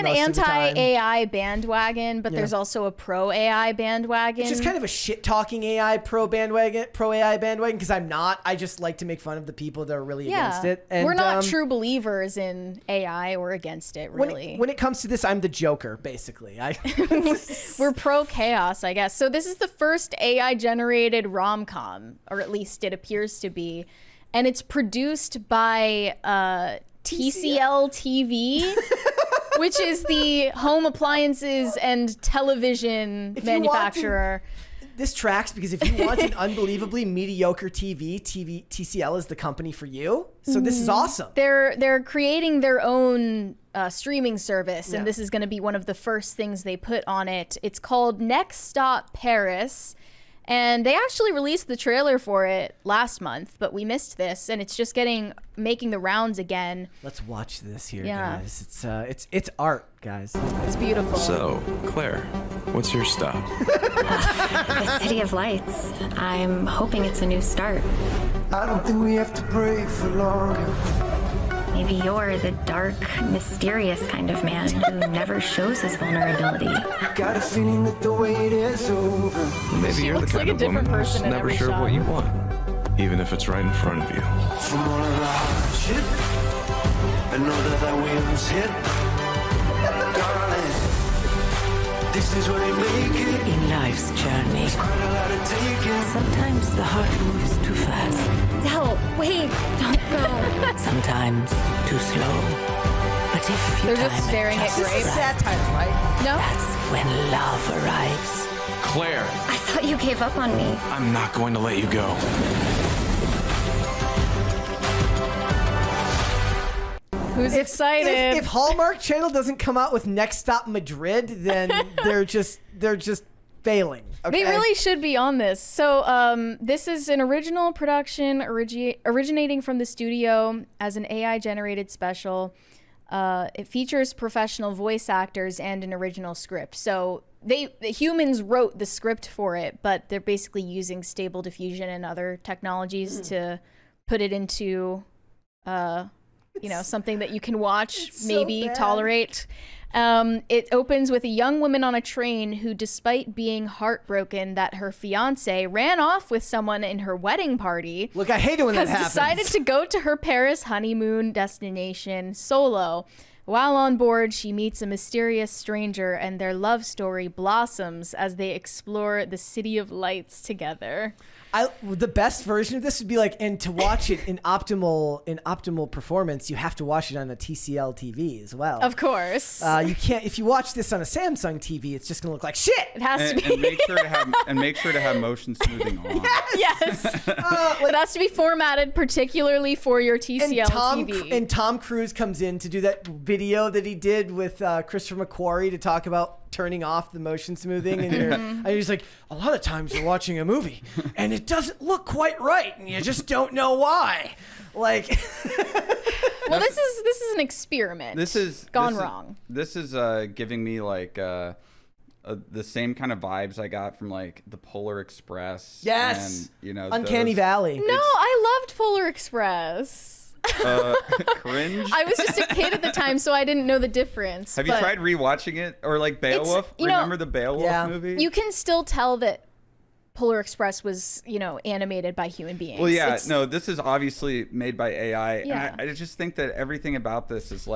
anti-AI bandwagon, but there's also a pro-AI bandwagon. It's just kind of a shit-talking AI pro-AI bandwagon, because I'm not. I just like to make fun of the people that are really against it. And, we're not true believers in AI or against it, really. When it comes to this, I'm the Joker, basically. We're pro-chaos, I guess. So this is the first AI-generated rom-com, or at least it appears to be. And it's produced by TCL TV, which is the home appliances and television manufacturer. This tracks, because if you want an unbelievably mediocre TV, TCL is the company for you. So this is awesome. They're creating their own streaming service, and this is going to be one of the first things they put on it. It's called Next Stop Paris. And they actually released the trailer for it last month, but we missed this, and it's just making the rounds again. Let's watch this here, guys. It's art, guys. It's beautiful. So, Claire, what's your stop? The City of Lights. I'm hoping it's a new start. I don't think we have to pray for longer. Maybe you're the dark, mysterious kind of man who never shows his vulnerability. Got a feeling that the wait is over. Maybe you're the kind of woman who's never sure what you want, even if it's right in front of you. From all of the hardship, I know that wind's hit. Darling, this is what you make it. In life's journey, There's quite a lot of taking. sometimes the heart moves too fast, Del, wait, don't go. sometimes too slow. But if you They're just time it staring at just grapes. right, Satire, right? No? that's when love arrives. Claire, I thought you gave up on me. I'm not going to let you go. Who's excited? If Hallmark Channel doesn't come out with Next Stop Madrid, then they're just failing. Okay? They really should be on this. So this is an original production originating from the studio as an AI-generated special. It features professional voice actors and an original script. So the humans wrote the script for it, but they're basically using Stable Diffusion and other technologies to put it into something that you can watch, maybe tolerate. It opens with a young woman on a train who, despite being heartbroken that her fiance ran off with someone in her wedding party, Look, I hate it when that happens. has decided to go to her Paris honeymoon destination solo. While on board, she meets a mysterious stranger, and their love story blossoms as they explore the City of Lights together. The best version of this would be and to watch it in optimal performance, you have to watch it on a TCL TV as well. Of course. You can't. If you watch this on a Samsung TV, it's just gonna look like shit. It has to be. And make sure to have motion smoothing on. Yes. It has to be formatted particularly for your TCL TV. And Tom Cruise comes in to do that video that he did with Christopher McQuarrie to talk about turning off the motion smoothing, and he's like, a lot of times you're watching a movie and it doesn't look quite right, and you just don't know why. Well, this is an experiment. This is wrong. This is giving me the same kind of vibes I got from the Polar Express. Yes. And, Uncanny Valley. No, I loved Polar Express. Cringe. I was just a kid at the time, so I didn't know the difference. Have you tried rewatching it, or Beowulf? Remember the Beowulf movie? You can still tell that Polar Express was, animated by human beings. Well, yeah, this is obviously made by AI. Yeah. And I just think that everything about this is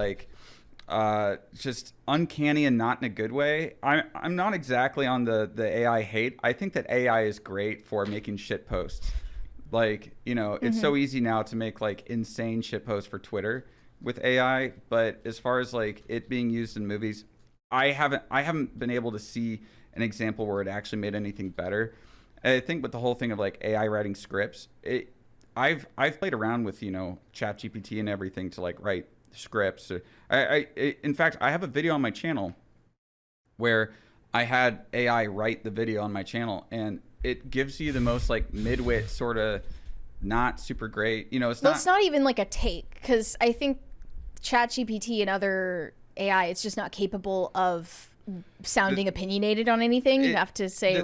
just uncanny and not in a good way. I'm not exactly on the AI hate. I think that AI is great for making shit posts. It's so easy now to make insane shit posts for Twitter with AI, but as far as it being used in movies, I haven't been able to see an example where it actually made anything better. I think with the whole thing of AI writing scripts, I've played around with ChatGPT and everything to write scripts. In fact, I have a video on my channel where I had AI write the video on my channel, and it gives you the most mid-wit sort of not super great. It's not even a take, because I think ChatGPT and other AI, it's just not capable of sounding opinionated on anything. You have to say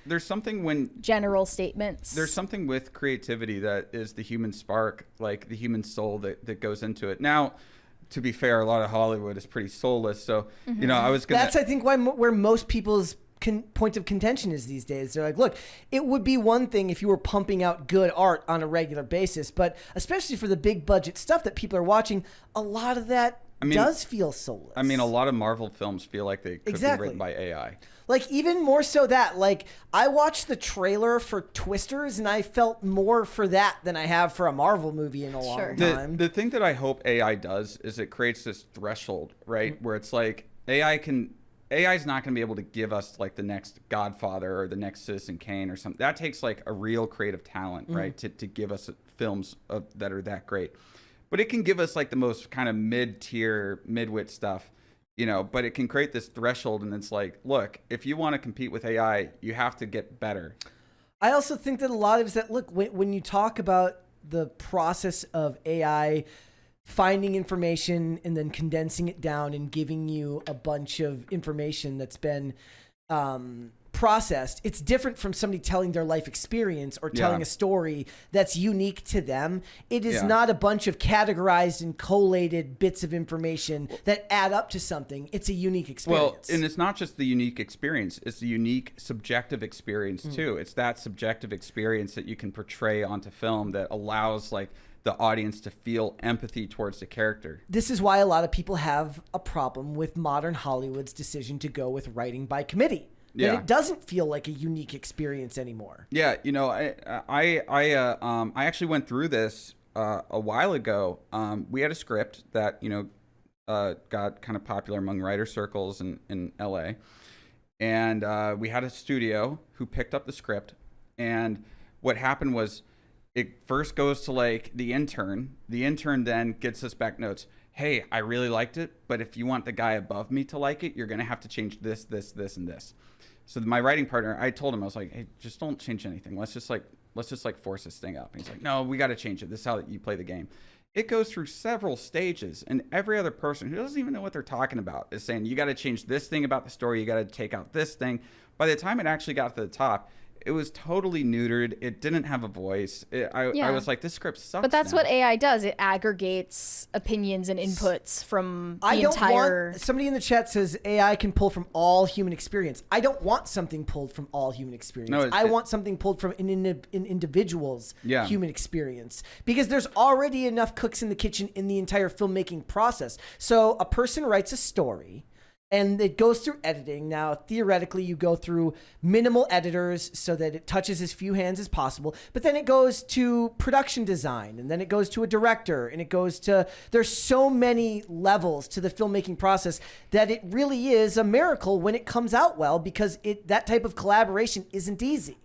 there's something when general statements. There's something with creativity that is the human spark, the human soul that goes into it. Now, to be fair, a lot of Hollywood is pretty soulless. So, you know, I was going to... That's, I think, where most people's point of contention is these days. They're like, look, it would be one thing if you were pumping out good art on a regular basis, but especially for the big budget stuff that people are watching, a lot of that does feel soulless. I mean, a lot of Marvel films feel like they could be written by AI. Like, even more so that, like, I watched the trailer for Twisters, and I felt more for that than I have for a Marvel movie in a long time. The thing that I hope AI does is it creates this threshold, right? Where it's like, AI's not going to be able to give us, like, the next Godfather or the next Citizen Kane or something. That takes, like, a real creative talent, right? To give us films that are that great. But it can give us, like, the most kind of mid-tier, mid-wit stuff. You know, but it can create this threshold, and it's like, look, if you want to compete with AI, you have to get better. I also think that a lot of it is that, look, when you talk about the process of AI finding information and then condensing it down and giving you a bunch of information that's been processed, it's different from somebody telling their life experience or telling a story that's unique to them. It is not a bunch of categorized and collated bits of information that add up to something. It's a unique experience. Well, and it's not just the unique experience, it's the unique subjective experience too. It's that subjective experience that you can portray onto film that allows, like, the audience to feel empathy towards the character. This is why a lot of people have a problem with modern Hollywood's decision to go with writing by committee. That it doesn't feel like a unique experience anymore. Yeah, you know, I actually went through this a while ago. We had a script that, you know, got kind of popular among writer circles in LA, and we had a studio who picked up the script. And what happened was, it first goes to, like, the intern. The intern then gets us back notes. Hey, I really liked it, but if you want the guy above me to like it, you're gonna have to change this, this, this, and this. So my writing partner, I told him, I was like, hey, just don't change anything. Let's just force this thing up. And he's like, no, we got to change it. This is how you play the game. It goes through several stages, and every other person who doesn't even know what they're talking about is saying, you got to change this thing about the story. You got to take out this thing. By the time it actually got to the top, it was totally neutered. It didn't have a voice. I was like, this script sucks. But that's now. what AI does. It aggregates opinions and inputs from the entire... Somebody in the chat says AI can pull from all human experience. I don't want something pulled from all human experience. No, I want something pulled from an individual's human experience. Because there's already enough cooks in the kitchen in the entire filmmaking process. So a person writes a story, and it goes through editing. Now, theoretically, you go through minimal editors so that it touches as few hands as possible. But then it goes to production design, and then it goes to a director, and it goes to... There's so many levels to the filmmaking process that it really is a miracle when it comes out well, because that type of collaboration isn't easy.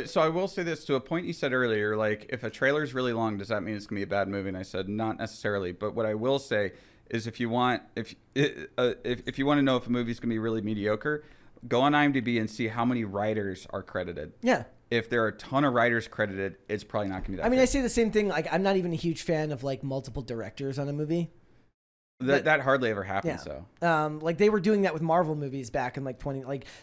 So I will say this, to a point you said earlier, like, if a trailer is really long, does that mean it's going to be a bad movie? And I said, not necessarily. But what I will say is, if you want to know if a movie's gonna be really mediocre, go on IMDb and see how many writers are credited. Yeah. If there are a ton of writers credited, it's probably not gonna be that. I mean, great. I say the same thing. Like, I'm not even a huge fan of, like, multiple directors on a movie. That hardly ever happens. So like, they were doing that with Marvel movies back in, like,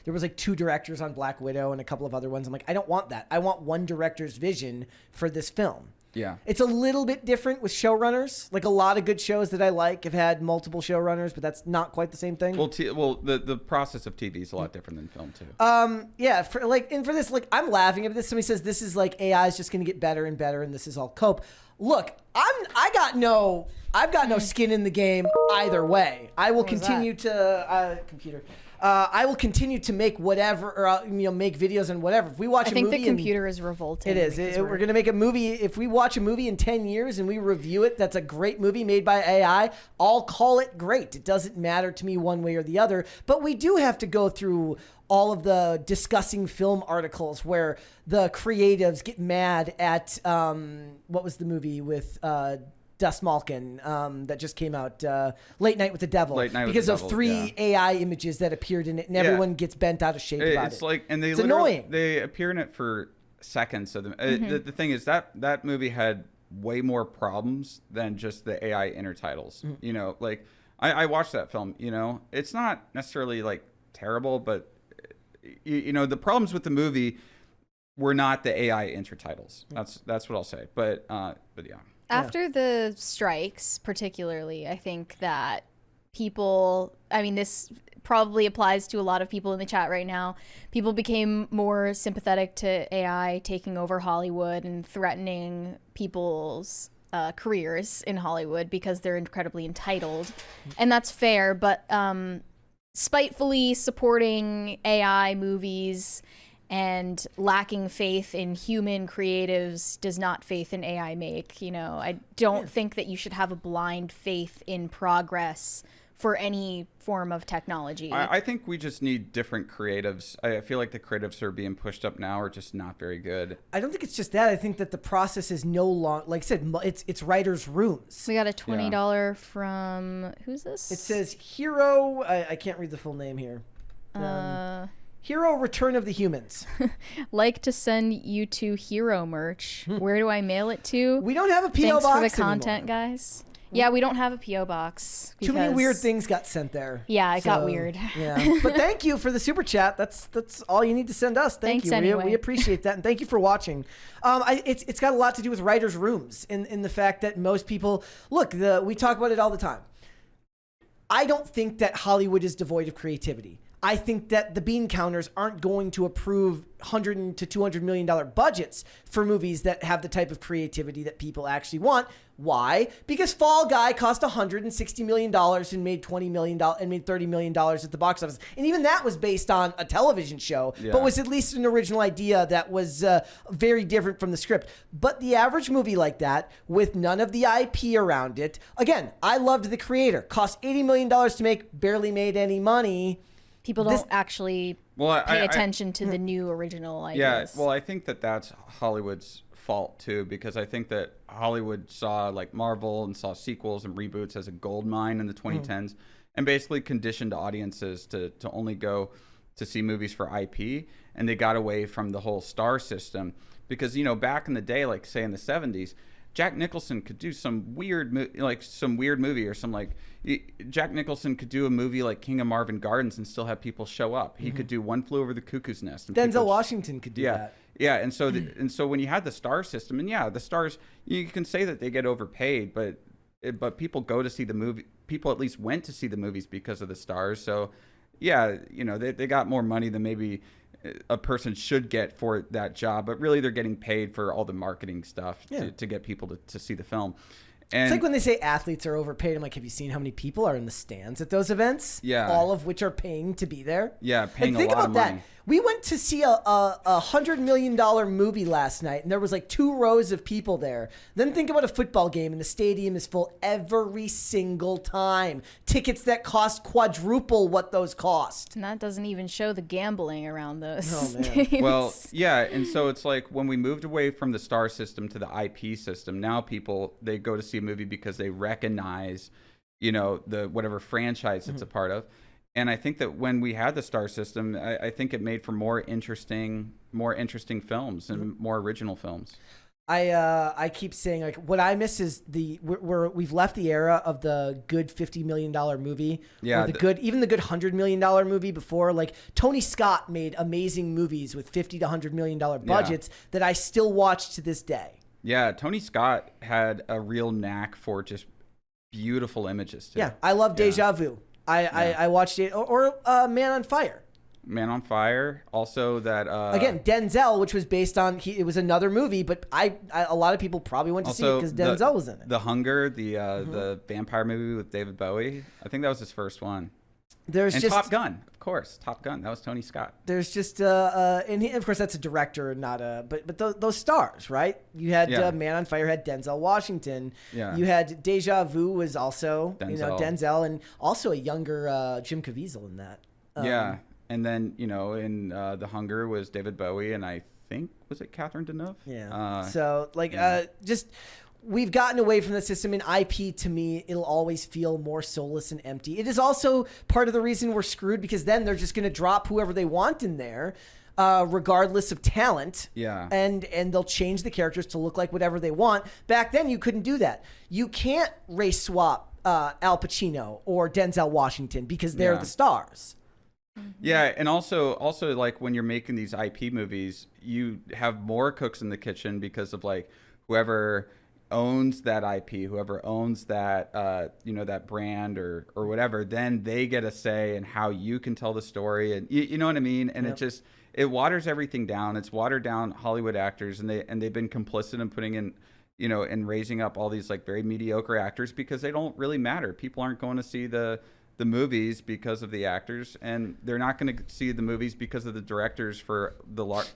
there was, like, 2 directors on Black Widow and a couple of other ones. I'm like, I don't want that. I want one director's vision for this film. Yeah. It's a little bit different with showrunners. Like, a lot of good shows that I like have had multiple showrunners, but that's not quite the same thing. Well, the process of TV is a lot different than film too. Yeah, for this, like, I'm laughing at this. Somebody says this is like AI is just going to get better and better, and this is all cope. Look, I've got no skin in the game either way. I will continue to I will continue to make whatever, or make videos and whatever. If we watch a movie, I think the computer is revolting. It is. We're gonna make a movie. If we watch a movie in 10 years and we review it, that's a great movie made by AI. I'll call it great. It doesn't matter to me one way or the other. But we do have to go through all of the discussing film articles where the creatives get mad at what was the movie with Dust Malkin that just came out, Late Night with the Devil, because of 3 AI images that appeared in it, and everyone gets bent out of shape about it. It's like, and it's annoying. They appear in it for seconds. So the thing is that movie had way more problems than just the AI intertitles. You know, like I watched that film. You know, it's not necessarily like terrible, but you know, the problems with the movie were not the AI intertitles. That's what I'll say. But yeah. After the strikes, particularly, I think that people, I mean, this probably applies to a lot of people in the chat right now. People became more sympathetic to AI taking over Hollywood and threatening people's careers in Hollywood because they're incredibly entitled. And that's fair, but spitefully supporting AI movies and lacking faith in human creatives does not faith in AI make. You know, I don't think that you should have a blind faith in progress for any form of technology. I think we just need different creatives. I feel like the creatives are being pushed up now are just not very good. I don't think it's just that. I think that the process is no longer, like I said, it's writers' rooms. We got a $20 from, who's this? It says Hero, I can't read the full name here. Hero Return of the Humans. Like to send you to Hero merch. Where do I mail it to? We don't have a P.O. Thanks box for the content, anymore. guys. Yeah, we don't have a P.O. box. Too many weird things got sent there. Yeah, it got weird. Yeah, but thank you for the super chat. That's all you need to send us. Thanks you. Anyway. We appreciate that, and thank you for watching. It's got a lot to do with writers' rooms in the fact that most people look. We talk about it all the time. I don't think that Hollywood is devoid of creativity. I think that the bean counters aren't going to approve $100 to $200 million budgets for movies that have the type of creativity that people actually want. Why? Because Fall Guy cost $160 million and made $20 million and made $30 million at the box office. And even that was based on a television show, but was at least an original idea that was very different from the script. But the average movie like that, with none of the IP around it, again, I loved The Creator. Cost $80 million to make, barely made any money. People don't actually pay attention to the new original ideas. Yeah, well, I think that that's Hollywood's fault too, because I think that Hollywood saw like Marvel and saw sequels and reboots as a gold mine in the 2010s and basically conditioned audiences to only go to see movies for IP, and they got away from the whole star system because, you know, back in the day, like say in the 70s, Jack Nicholson could do some weird movie or some like Jack Nicholson could do a movie like King of Marvin Gardens and still have people show up. He could do One Flew Over the Cuckoo's Nest. And Denzel Washington could do that. Yeah, and so when you had the star system, and the stars, you can say that they get overpaid, but people go to see the movie. People at least went to see the movies because of the stars. So yeah, you know, they got more money than maybe a person should get for that job, but really they're getting paid for all the marketing stuff to get people to see the film. And it's like when they say athletes are overpaid. I'm like, have you seen how many people are in the stands at those events? Yeah. All of which are paying to be there. Yeah, paying and a lot of money. That. We went to see a $100 million movie last night, and there was like 2 rows of people there. Then think about a football game, and the stadium is full every single time. Tickets that cost quadruple what those cost. And that doesn't even show the gambling around those. Oh, man. games. Well, yeah, and so it's like when we moved away from the star system to the IP system, now people, they go to see a movie because they recognize, you know, the whatever franchise it's a part of. And I think that when we had the star system, I think it made for more interesting films and more original films. I keep saying, like, what I miss is we've left the era of the good $50 million movie. Yeah. Or even the good $100 million movie before. Like, Tony Scott made amazing movies with $50 to $100 million budgets that I still watch to this day. Yeah, Tony Scott had a real knack for just beautiful images too. Yeah, I love Deja Vu. I watched it, or Man on Fire. Man on Fire, also that again, Denzel, which was based on it was another movie, but a lot of people probably went to see it because Denzel was in it. The Hunger, the vampire movie with David Bowie. I think that was his first one. Top Gun, of course, Top Gun. That was Tony Scott. There's just and of course that's a director, not a but those stars, right? You had Man on Fire had Denzel Washington. Yeah. You had Deja Vu was also Denzel. and also a younger Jim Caviezel in that. Yeah, and then in The Hunger was David Bowie, and I think was it Catherine Deneuve? Yeah. Just. We've gotten away from the system. In IP, to me, it'll always feel more soulless and empty. It is also part of the reason we're screwed, because then they're just going to drop whoever they want in there, regardless of talent. Yeah. And they'll change the characters to look like whatever they want. Back then, you couldn't do that. You can't race swap Al Pacino or Denzel Washington because they're the stars. Yeah, and also like when you're making these IP movies, you have more cooks in the kitchen because of like whoever owns that IP, whoever owns that that brand or whatever, then they get a say in how you can tell the story, and you know what I mean. And it waters everything down. It's watered down Hollywood actors, and they've been complicit in putting in, and raising up all these like very mediocre actors because they don't really matter. People aren't going to see the movies because of the actors, and they're not going to see the movies because of the directors for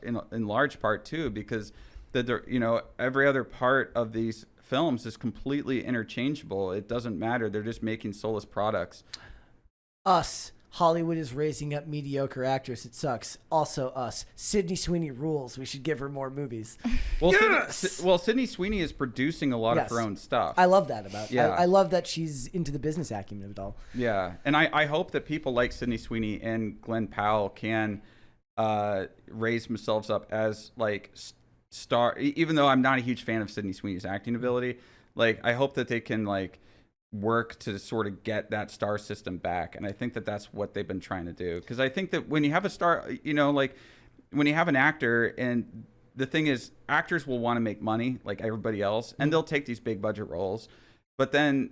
in large part too, because every other part of these films is completely interchangeable. It doesn't matter. They're just making soulless products. Hollywood is raising up mediocre actors. It sucks. Also us. Sydney Sweeney rules. We should give her more movies. Well, yes! Sydney Sweeney is producing a lot of her own stuff. I love that about. Yeah. I love that she's into the business acumen of it all. Yeah, and I hope that people like Sydney Sweeney and Glenn Powell can raise themselves up as like star. Even though I'm not a huge fan of Sydney Sweeney's acting ability, like I hope that they can like work to sort of get that star system back. And I think that that's what they've been trying to do, because I think that when you have a star, like when you have an actor, and the thing is actors will want to make money like everybody else, and they'll take these big budget roles, but then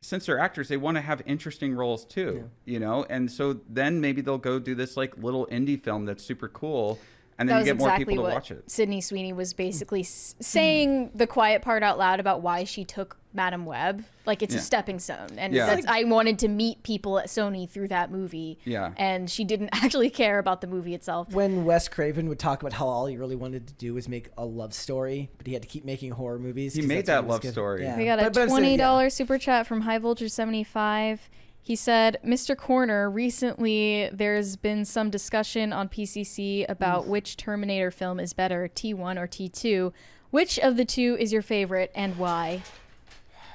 since they're actors, they want to have interesting roles too, and so then maybe they'll go do this like little indie film that's super cool, and then you get more people to watch it. Sydney Sweeney was basically saying the quiet part out loud about why she took Madam Web. Like, it's a stepping stone. And I wanted to meet people at Sony through that movie. Yeah. And she didn't actually care about the movie itself. When Wes Craven would talk about how all he really wanted to do was make a love story, but he had to keep making horror movies. He made that love story. Yeah. We got a $20 super chat from High Voltage 75. He said, Mr. Corner, recently there's been some discussion on PCC about which Terminator film is better, T1 or T2. Which of the two is your favorite and why?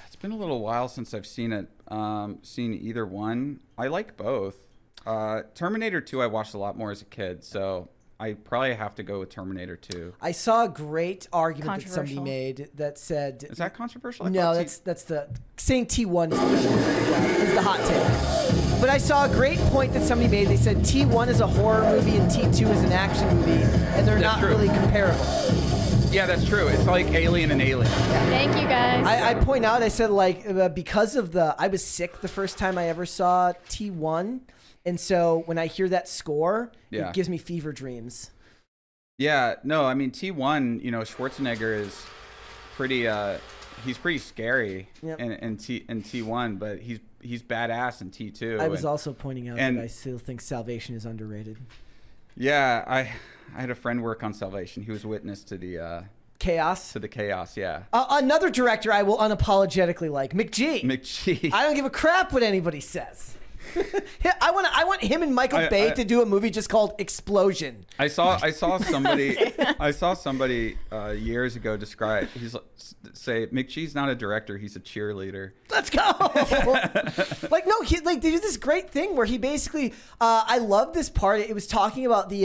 It's been a little while since I've seen it. Seen either one. I like both. Terminator 2 I watched a lot more as a kid, so I probably have to go with Terminator 2. I saw a great argument that somebody made that said... Is that controversial? No, that's the... Saying T1 is the hot take. But I saw a great point that somebody made. They said T1 is a horror movie and T2 is an action movie, and they're not really comparable. Yeah, that's true. It's like Alien and Alien. Yeah. Thank you, guys. I point out, I said, like, because of I was sick the first time I ever saw T1, and so when I hear that score, it gives me fever dreams. Yeah, no, I mean, T1, Schwarzenegger is pretty, he's pretty scary in T1, but he's badass in T2. I was also pointing out that I still think Salvation is underrated. Yeah, I had a friend work on Salvation. He was witness to the chaos. To the chaos, yeah. Another director I will unapologetically like, McG. I don't give a crap what anybody says. I want him and Michael Bay to do a movie just called Explosion. I saw somebody years ago describe say McGee's not a director, he's a cheerleader. Let's go. They do this great thing where he basically I love this part. It was talking about the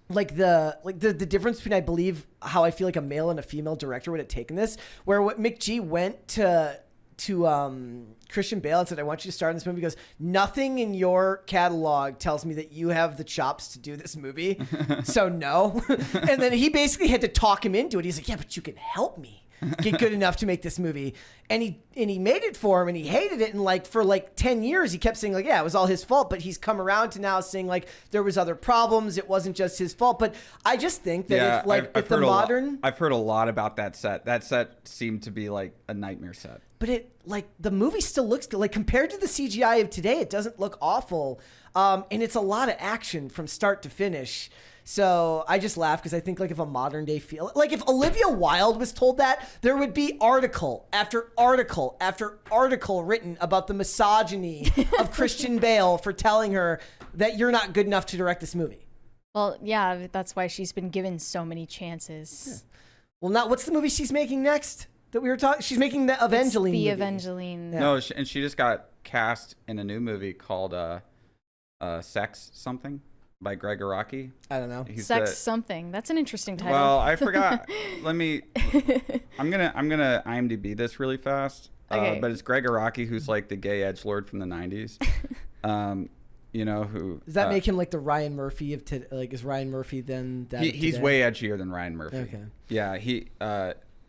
the difference between, I believe, how I feel like a male and a female director would have taken this, where what McG went to Christian Bale and said, I want you to star in this movie. He goes, nothing in your catalog tells me that you have the chops to do this movie. So no. And then he basically had to talk him into it. He's like, yeah, but you can help me get good enough to make this movie. And he made it for him, and he hated it. And for 10 years, he kept saying it was all his fault. But he's come around to now saying there was other problems. It wasn't just his fault. But I just think that I've heard a lot about that set. That set seemed to be like a nightmare set. But the movie still looks good. Compared to the CGI of today, it doesn't look awful. And it's a lot of action from start to finish. So I just laugh because I think if a modern day if Olivia Wilde was told that, there would be article after article after article written about the misogyny of Christian Bale for telling her that you're not good enough to direct this movie. Well, yeah, that's why she's been given so many chances. Yeah. Well, now what's the movie she's making next? That we were talking, she's making the Evangeline movie. Evangeline. Yeah. No, and she just got cast in a new movie called Sex Something by Greg Araki. I don't know. Sex Something. That's an interesting title. Well, I forgot. I'm gonna IMDb this really fast. Okay. But it's Greg Araki, who's like the gay edgelord from the 90s. Who does that make him like the Ryan Murphy of is Ryan Murphy then that? He's way edgier than Ryan Murphy. Okay. Yeah,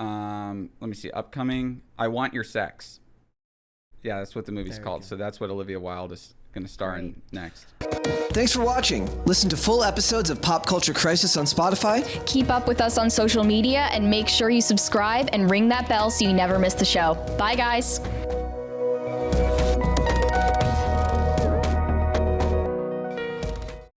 let me see, upcoming, I Want Your Sex. Yeah, that's what the movie's called. So that's what Olivia Wilde is going to star in next. Thanks for watching. Listen to full episodes of Pop Culture Crisis on Spotify. Keep up with us on social media and make sure you subscribe and ring that bell so you never miss the show. Bye, guys.